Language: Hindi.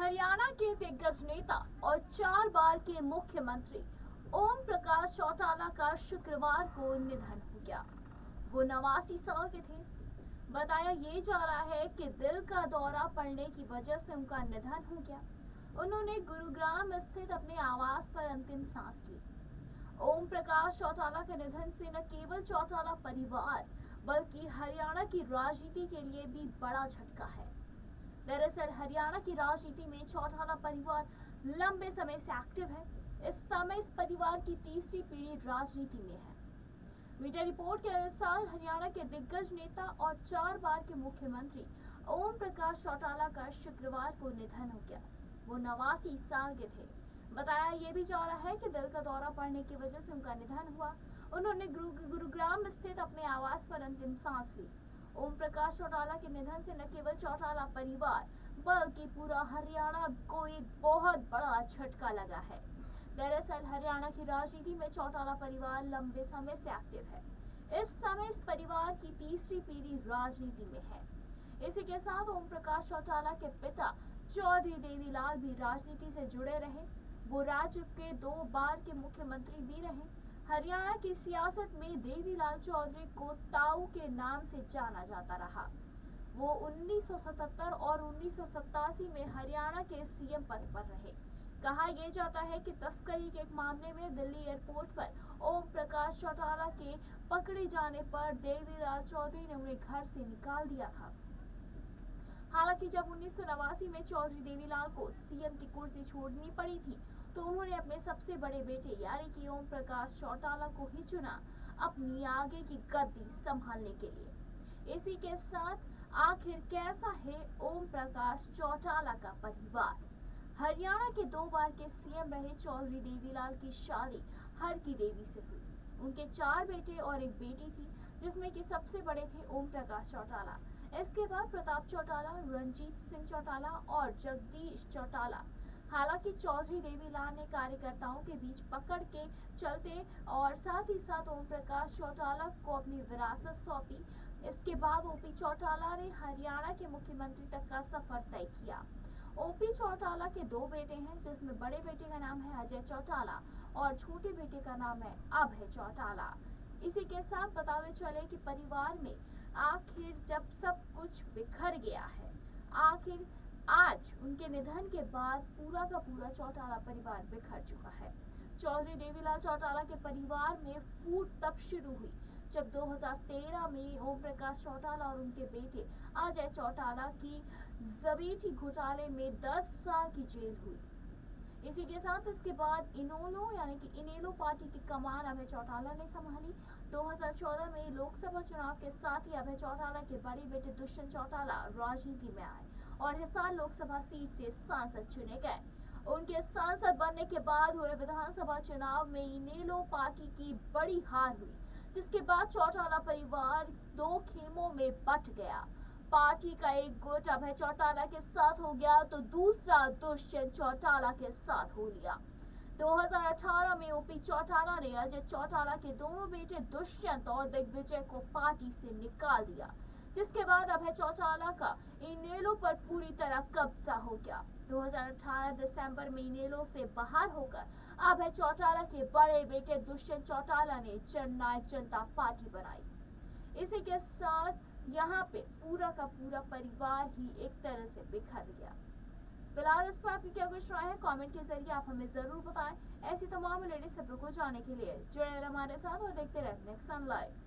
हरियाणा के दिग्गज नेता और 4 बार के मुख्यमंत्री ओम प्रकाश चौटाला का शुक्रवार को निधन हो गया। वो 89 साल के थे। बताया ये जा रहा है कि दिल का दौरा पड़ने की वजह से उनका निधन हो गया। उन्होंने गुरुग्राम स्थित अपने आवास पर अंतिम सांस ली। ओम प्रकाश चौटाला के निधन से न केवल चौटाला परिवार बल्कि हरियाणा की राजनीति के लिए भी बड़ा झटका है। दरअसल हरियाणा की राजनीति में चौटाला परिवार लंबे समय से एक्टिव है। इस समय इस परिवार की तीसरी पीढ़ी राजनीति में है। मीडिया रिपोर्ट के अनुसार हरियाणा के दिग्गज नेता और 4 बार के मुख्यमंत्री ओम प्रकाश चौटाला का शुक्रवार को निधन हो गया। वो 89 साल के थे। बताया ये भी जा रहा है कि दिल का दौरा पड़ने की वजह से उनका निधन हुआ। उन्होंने गुरुग्राम स्थित अपने आवास पर अंतिम सांस ली। ओम प्रकाश चौटाला के निधन से न केवल चौटाला परिवार बल्कि पूरा हरियाणा को एक बहुत बड़ा झटका लगा है। दरअसल हरियाणा की राजनीति में चौटाला परिवार लंबे समय से एक्टिव है। इस समय इस परिवार की तीसरी पीढ़ी राजनीति में है। इसी के साथ ओम प्रकाश चौटाला के पिता चौधरी देवीलाल भी राजनीति से जुड़े रहे। वो राज्य के 2 बार के मुख्यमंत्री भी रहे। हरियाणा की सियासत में देवीलाल चौधरी को ताऊ के नाम से जाना जाता रहा। वो 1977 और 1987 में हरियाणा के सीएम पद पर रहे। कहा यह जाता है कि तस्करी के एक मामले में दिल्ली एयरपोर्ट पर ओम प्रकाश चौटाला के पकड़े जाने पर देवीलाल चौधरी ने उन्हें घर से निकाल दिया था। हालांकि जब 1989 में चौधरी देवीलाल को सीएम की कुर्सी छोड़नी पड़ी थी तो उन्होंने अपने सबसे बड़े बेटे यानी कि ओम प्रकाश चौटाला को ही चुना अपनी आगे की गद्दी संभालने के लिए। इसी के साथ आखिर कैसा है ओम प्रकाश चौटाला का परिवार? हरियाणा के 2 बार के सीएम रहे चौधरी देवीलाल की शादी हर की देवी से हुई। उनके 4 बेटे और एक बेटी थी, जिसमें कि सबसे बड़े थे ओम प्रकाश चौटाला। इसके बाद प्रताप चौटाला, रंजीत सिंह चौटाला और जगदीश चौटाला। हालांकि चौधरी देवीलाल ने कार्यकर्ताओं के बीच पकड़ के चलते और साथ ही साथ ओम प्रकाश चौटाला को अपनी विरासत सौंपी। इसके बाद ओपी चौटाला ने हरियाणा के मुख्यमंत्री तक का सफर तय किया। ओपी चौटाला के 2 बेटे हैं, जिसमें बड़े बेटे का नाम है अजय चौटाला और छोटे बेटे का नाम है अभय चौटाला। इसी के साथ बताते चले कि परिवार में आखिर जब सब कुछ बिखर गया है, आखिर आज उनके निधन के बाद पूरा का पूरा चौटाला परिवार बिखर चुका है। चौधरी देवीलाल चौटाला के परिवार में फूट तब शुरू हुई जब 2013 में ओम प्रकाश चौटाला और उनके बेटे अजय चौटाला की जबीटी घोटाले में 10 साल की जेल हुई। इसी के साथ इसके बाद इनेलो यानी कि इनेलो पार्टी की कमान अभय चौटाला ने संभाली। 2014 में लोकसभा चुनाव के साथ ही अभय चौटाला के बड़े बेटे दुष्यंत चौटाला राजनीति में आए और हिसार लोकसभा सीट से सांसद चुने गए। उनके सांसद बनने के बाद हुए विधानसभा चुनाव में इनेलो पार्टी की बड़ी हार हुई, जिसके बाद चौटाला परिवार 2 खेमों में बंट गया। पार्टी का एक गुट अभय चौटाला के साथ हो गया तो दूसरा दुष्यंत चौटाला के साथ हो लिया। 2018 में ओपी चौटाला ने अजय चौटाला के दोनों बेटे दुष्यंत और दिग्विजय को पार्टी से निकाल दिया, जिसके बाद अभय चौटाला का इनेलो पर पूरी तरह कब्जा हो गया। 2018 दिसंबर में इनेलो से बाहर होकर अभय चौटाला के बड़े बेटे दुष्यंत चौटाला ने जननायक जनता पार्टी बनाई। इसी के साथ यहाँ पे पूरा का पूरा परिवार ही एक तरह से बिखर गया। फिलहाल इस पर आपकी क्या कुछ राय है, कमेंट के जरिए आप हमें जरूर बताएं। ऐसी तमाम लेटेस्ट खबरों को जानने के लिए जुड़े रहिए हमारे साथ और देखते रहिए नेक्स्ट सन लाइव।